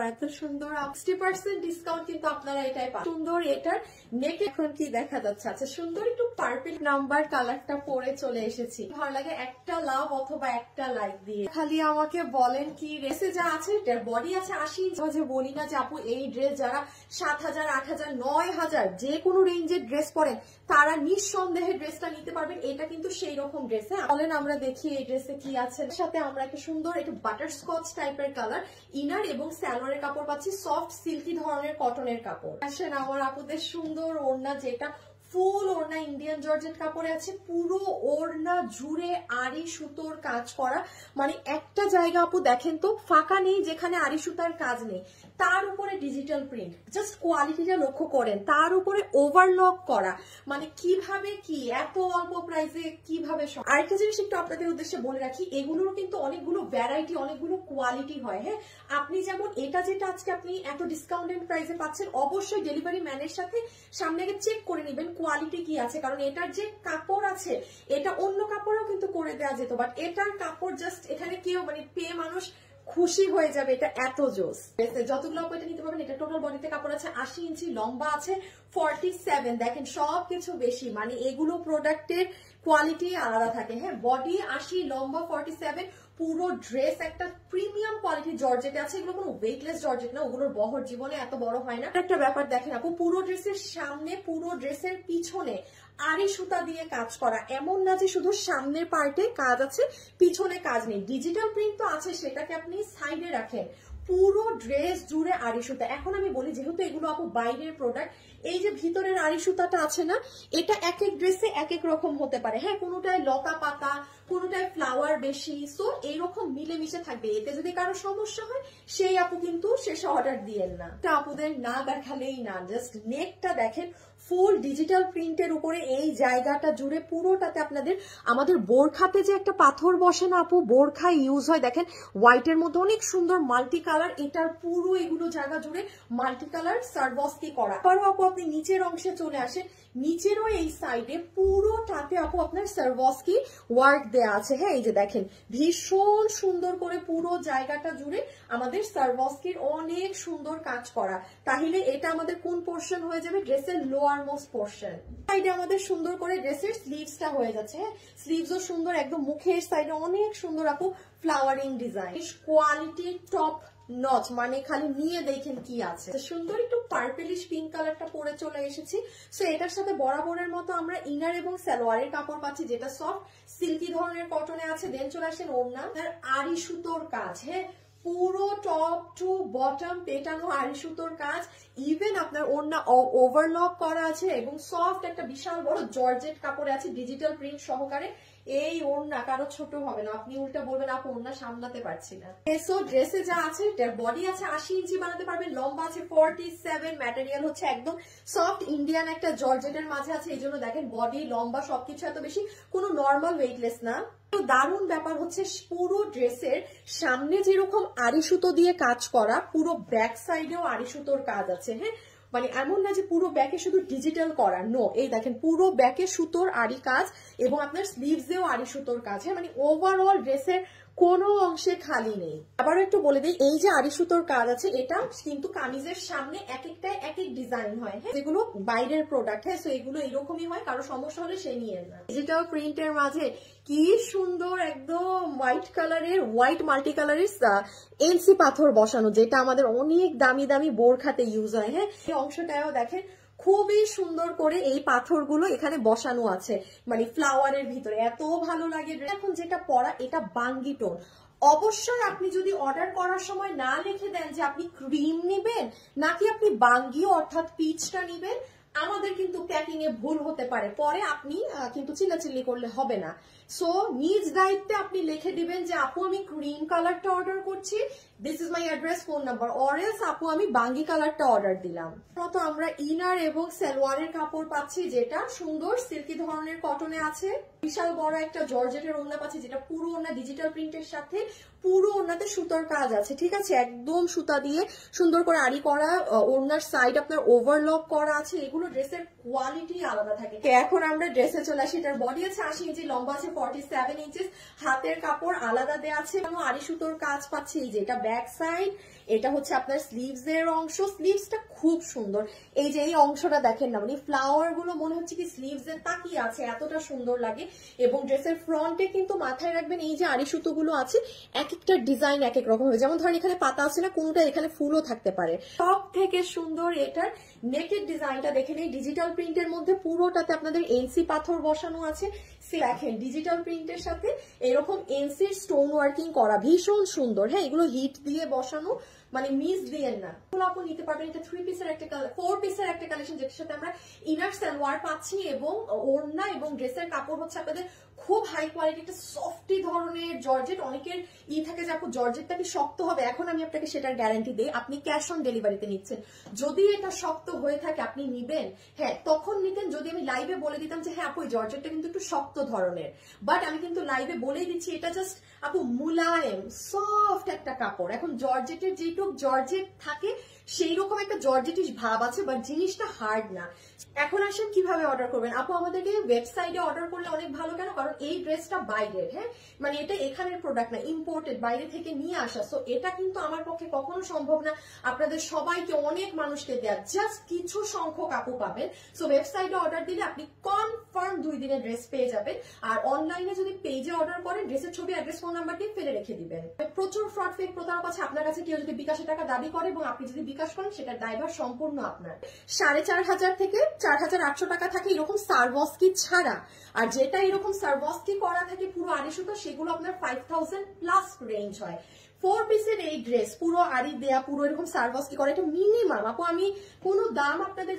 এত সুন্দর 60% ডিসকাউন্ট কিন্তু আপনারা এটাই পান। সুন্দর এটার নেক এখন কি দেখা যাচ্ছে, আচ্ছা সুন্দর একটু পার্পল নাম্বার কালারটা পরে চলে এসেছি। ভালো লাগে একটা লাভ অথবা একটা লাইক দিয়ে। খালি আমাকে বলেন কি ড্রেসে যা আছে, এটার বডি আছে 80 ইঞ্চি। মাঝে বলি না যে আপু এই ড্রেস যারা 7000, 8000, 9000 যে কোনো রেঞ্জের ড্রেস পরেন তারা নিঃসন্দেহে ড্রেসটা নিতে পারবেন। এটা কিন্তু সেই রকম ড্রেস। হ্যাঁ বলেন আমরা দেখি এই ড্রেসে কি আছে। সাথে আমরা একটা সুন্দর একটু বাটার স্কচ টাইপের কালার, ইনার এবং সালোয়ারের কাপড় পাচ্ছি সফট সিল্কি ধরনের কটনের কাপড়। আসেন আমার আপুদের সুন্দর ওড়না, যেটা ফুল ওড়না ইন্ডিয়ান জর্জেট কাপড়ে আছে, পুরো ওড়না জুড়ে আড়ি সুতোর কাজ করা। মানে একটা জায়গা আপু দেখেন তো ফাঁকা নেই যেখানে আড়ি সুতার কাজ নেই। তার উপরে ডিজিটাল প্রিন্ট, জাস্ট কোয়ালিটিটা লক্ষ্য করেন। তার উপরে ওভারলক করা, মানে কিভাবে কি এত অল্প প্রাইসে কিভাবে। আরেকটা জিনিস একটু আপনাদের উদ্দেশ্যে বলে রাখি, এগুলোর কিন্তু অনেকগুলো ভ্যারাইটি, অনেকগুলো কোয়ালিটি হয়। হ্যাঁ আপনি যেমন এটা যেটা আজকে আপনি এত ডিসকাউন্টেড প্রাইসে পাচ্ছেন, অবশ্যই ডেলিভারি ম্যানের সাথে সামনে আগে চেক করে নেবেন কোয়ালিটি কি আছে। কারণ এটার যে কাপড় আছে এটা অন্য কাপড়েও কিন্তু করে দেওয়া যেত, বাট এটার কাপড় জাস্ট এখানে কেউ মানে পেয়ে মানুষ খুশি হয়ে যাবে। এটা এত জোস। যতগুলো এটা নিতে পারবেন। এটা টোটাল বডিতে কাপড় আছে 80 ইঞ্চি, লম্বা আছে 47। দেখেন সবকিছু বেশি, মানে এগুলো প্রোডাক্টের কোয়ালিটি আলাদা থাকে। হ্যাঁ বডি 80, লম্বা 47, পুরো ড্রেস একটা প্রিমিয়াম কোয়ালিটি জর্জেটে আছে। এগুলো কোনো ওয়েটলেস জর্জেট না, ওগুলোর বহর জীবনে এত বড় হয় না। একটা ব্যাপার দেখেন আপু, পুরো ড্রেসের সামনে, পুরো ড্রেসের পিছনে আড়ি সুতা দিয়ে কাজ করা। এমন না যে শুধু সামনের পার্টে কাজ আছে পিছনে কাজ নেই। ডিজিটাল প্রিন্ট তো আছে, সেটাকে আপনি সাইডে রাখেন। পুরো ড্রেস জুড়ে আড়ি সুতা। এখন আমি বলি, যেহেতু এগুলো আপু বাইরের প্রোডাক্ট, এই যে ভিতরের আড়ি সুতাটা আছে না, এটা এক এক ড্রেসে এক এক রকম হতে পারে। হ্যাঁ কোনোটায় লতা পাতা, কোনোটায় ফ্লাওয়ার বেশি, সো এইরকম মিলেমিশে থাকবে। এতে যদি কারো সমস্যা হয় সেই আপু কিন্তু শেষে অর্ডার দিয়েন না। আপুদের না দেখালেই না, জাস্ট নেকটা দেখেন ফুল ডিজিটাল প্রিন্টের উপরে এই জায়গাটা জুড়ে পুরোটাতে আপনাদের আমাদের বোরখাতে যে একটা পাথর বসে না আপু, বোরখা ইউজ হয় দেখেন হোয়াইটের মধ্যে অনেক সুন্দর মাল্টি কালার। এটার পুরো এগুলো জায়গা জুড়ে মাল্টি কালার সারবস্কি করা। আবারও আপু আপনি নিচের অংশে চলে আসেন, নিচেরও এই সাইডে পুরোটাতে আপু আপনার সারবস্কি ওয়ার্ক দেয়া আছে। হ্যাঁ এই যে দেখেন ভীষণ সুন্দর করে পুরো জায়গাটা জুড়ে আমাদের সারবস্কির অনেক সুন্দর কাজ করা। তাহলে এটা আমাদের কোন পোর্শন হয়ে যাবে, ড্রেসের লোয়ার মোস্ট পোর্শন। সাইডে আমাদের সুন্দর করে ড্রেসের স্লিভসটা হয়ে যাচ্ছে। হ্যাঁ স্লিভসও সুন্দর, একদম মুখের সাইডে অনেক সুন্দর আপু flowering design. Quality top notch, মানে খালি নিয়ে দেখেন কি আছে। সুন্দর একটু পার্পলিশ পিঙ্ক কালারটা পরে চলে এসেছি। সো এটার সাথে বরাবরের মতো আমরা ইনার এবং সালোয়ারের কাপড় পাচ্ছি, যেটা সফট সিল্কি ধরনের কটনে আছে। দেন চলে আসেন ওড়না, আড়ি সুতোর কাজ। হ্যাঁ পুরো টপ টু বটম পেটানো আড়ি সুতোর কাজ। ইভেন আপনার ওড়না ওভারলক করা আছে এবং সফট একটা বিশাল বড় জর্জেট কাপড়ে আছে ডিজিটাল প্রিন্ট সহকারে। এই ওড়না কারো ছোট হবে না, আপনি উল্টা বলবেন আপু ওড়না সামলাতে পারছি না। সো ড্রেসে যা আছে, বডি আছে 80 ইঞ্চি বানাতে পারবেন, লম্বা আছে 47, ম্যাটেরিয়াল হচ্ছে একদম সফট ইন্ডিয়ান একটা জর্জেটের মাঝে আছে। এই জন্য দেখেন বডি লম্বা সবকিছু এত বেশি, কোনো নর্মাল ওয়েটলেস না। দারুণ ব্যাপার হচ্ছে পুরো ড্রেসের সামনে যেরকম আড়ি সুতো দিয়ে কাজ করা, পুরো ব্যাক সাইডেও আড়ি সুতোর কাজ আছে। হ্যাঁ মানে এমন না যে পুরো ব্যাকে শুধু ডিজিটাল করা, নো, এই দেখেন পুরো ব্যাকে সুতোর আড়ি কাজ এবং আপনার স্লিভসেও আড়ি সুতোর কাজ। হ্যাঁ মানে ওভারঅল ড্রেসের কোনো অংশে খালি নেই। আবারও একটু বলে দিই, এই যে আড়ি সুতোর কাজ আছে এটা কিন্তু কামিজের সামনে এক একটায় এক এক ডিজাইন হয়। হ্যাঁ যেগুলো বাইরের প্রোডাক্ট। হ্যাঁ সো এগুলো এরকমই হয়, কারো সমস্যা হলে সে নিয়ে না। ডিজিটাল প্রিন্টের মাঝে কি সুন্দর একদম হোয়াইট কালারের, হোয়াইট মাল্টি কালারের এনসি পাথর বসানো, যেটা আমাদের অনেক দামি দামি বোরখাতে ইউজ হয়। হ্যাঁ এই অংশটাও দেখেন খুবই সুন্দর করে এই পাথরগুলো এখানে বসানো আছে, মানে ফ্লাওয়ারের ভিতরে এত ভালো লাগে। এখন যেটা পরা এটা বাঙ্গি টোন। অবশ্যই আপনি যদি অর্ডার করার সময় না লিখে দেন যে আপনি ক্রিম নেবেন নাকি আপনি বাঙ্গি অর্থাৎ পিচটা নেবেন, আমাদের কিন্তু প্যাকিং এ ভুল হতে পারে, পরে আপনি কিন্তু চিল্লাচিল্লি করলে হবে না। সো নিজ দায়িত্বে আপনি লিখে দিবেন যে আপু আমি ক্রিম কালারটা অর্ডার করছি, this is my address, phone number, or else আপু আমি বাঙ্গি কালারটা অর্ডার দিলাম। তো আমরা ইনার এবং সালোয়ারের কাপড় পাচ্ছি, যেটা সুন্দর সিল্কি ধরনের কটনে আছে। বিশাল বড় একটা জর্জেটের ওড়না পাচ্ছি, যেটা পুরো ওড়না ডিজিটাল প্রিন্টের সাথে পুরো ওড়নাতে সুতার কাজ আছে। ঠিক আছে একদম সুতা দিয়ে সুন্দর করে আড়ি করা, ওড়নার সাইড আপনার ওভারলক করা আছে। এগুলো ড্রেসের কোয়ালিটি আলাদা থাকে। এখন আমরা ড্রেসে চলে আসি। এটার বডি আছে 80 ইঞ্চি, লম্বা আছে 47 ইঞ্চি, হাতের কাপড় আলাদা দেওয়া আছে। আড়ি সুতোর কাজ পাচ্ছি, যেটা ব্যাক সাইড এটা হচ্ছে আপনার স্লিভস এর অংশ, স্লিভসটা খুব সুন্দর। এই যে এই অংশটা দেখেন না, মানে ফ্লাওয়ার গুলো মনে হচ্ছে কি স্লিভস এর তাকিয়ে আছে, এতটা সুন্দর লাগে। এবং ড্রেসের ফ্রন্টে কিন্তু মাথায় রাখবেন এই যে আড়ি সুতোগুলো আছে, এক একটা ডিজাইন এক এক রকম হবে। যেমন ধরেন এখানে পাতা আছে না, কোনটা এখানে ফুলও থাকতে পারে। সব থেকে সুন্দর এটার নেকের ডিজাইনটা দেখেন, এই ডিজিটাল প্রিন্টের মধ্যে পুরোটাতে আপনাদের এনসি পাথর বসানো আছে। দেখেন ডিজিটাল প্রিন্টের সাথে এরকম এনসির স্টোন ওয়ার্কিং করা, ভীষণ সুন্দর। হ্যাঁ, এগুলো হিট দিয়ে বসানো, মানে মিস দিয়েন না। আপনি নিতে পারবেন। এটা 3 পিসের একটা 4 পিসের একটা কালেকশন, যেটার সাথে আমরা ইনার সালোয়ার পাচ্ছি এবং ওড়না এবং ড্রেসের কাপড় হচ্ছে আপনাদের খুব হাই কোয়ালিটি, একটা সফটি ধরনের জর্জেট। অনেকের থাকে যে আপু জর্জেটটা কি শক্ত হবে, এখন আমি আপনাকে সেটার গ্যারান্টি দিই। আপনি ক্যাশ অন ডেলিভারিতে নিচ্ছেন, যদি এটা শক্ত হয়ে থাকে আপনি নিবেন, হ্যাঁ তখন নিতেন যদি আমি লাইভে বলে দিতাম যে হ্যাঁ আপু এই জর্জেটটা কিন্তু একটু শক্ত ধরনের। বাট আমি কিন্তু লাইভে বলেই দিচ্ছি এটা জাস্ট আপু মুলায়েম সফট একটা কাপড়। এখন জর্জেটের যেটুক জর্জেট থাকে সেই রকম একটা জর্জেটিশ ভাব আছে, বাট জিনিসটা হার্ড না। এখন আসেন কিভাবে অর্ডার করবেন। আপু আমাদেরকে ওয়েবসাইটে অর্ডার করলে অনেক ভালো। কেন? কারণ এই ড্রেসটা বাইরের, হ্যাঁ মানে এটা এখানের প্রোডাক্ট না, ইম্পোর্টেড, বাইরে থেকে নিয়ে আসা। সো এটা কিন্তু আমার পক্ষে কখনো সম্ভব না আপনাদের সবাইকে, অনেক মানুষকে দেওয়া, জাস্ট কিছু সংখ্যক আপু পাবেন। সো ওয়েবসাইটে অর্ডার দিলে আপনি কনফার্ম 2 দিনে ড্রেস পেয়ে যাবেন। আর অনলাইনে যদি পেজে অর্ডার করেন, ড্রেসের ছবি, অ্যাড্রেস, ফোন নাম্বার দিয়ে ফেলে রেখে দিবেন। প্রচুর ফ্রড ফেক প্রতারক আছে। আপনার কাছে কেউ যদি বিকাশে টাকা দাবি করে এবং আপনি যদি বিকাশ করেন, সেটার দায়ভার সম্পূর্ণ আপনার। 4500 থেকে 4800 টাকা থাকে এরকম সারওয়াস্কি ছাড়া। আর যেটা এরকম সারওয়াস্কি করা থাকে পুরো আড়ি সুতো, সেগুলো আপনার 5000 প্লাস রেঞ্জ হয়। 4 পিসের এই ড্রেস পুরো আড়ি দেয়া, পুরো এরকম সারওয়াস্কি করা, এটা মিনিমাম আপু আমি কোনো দাম আপনাদের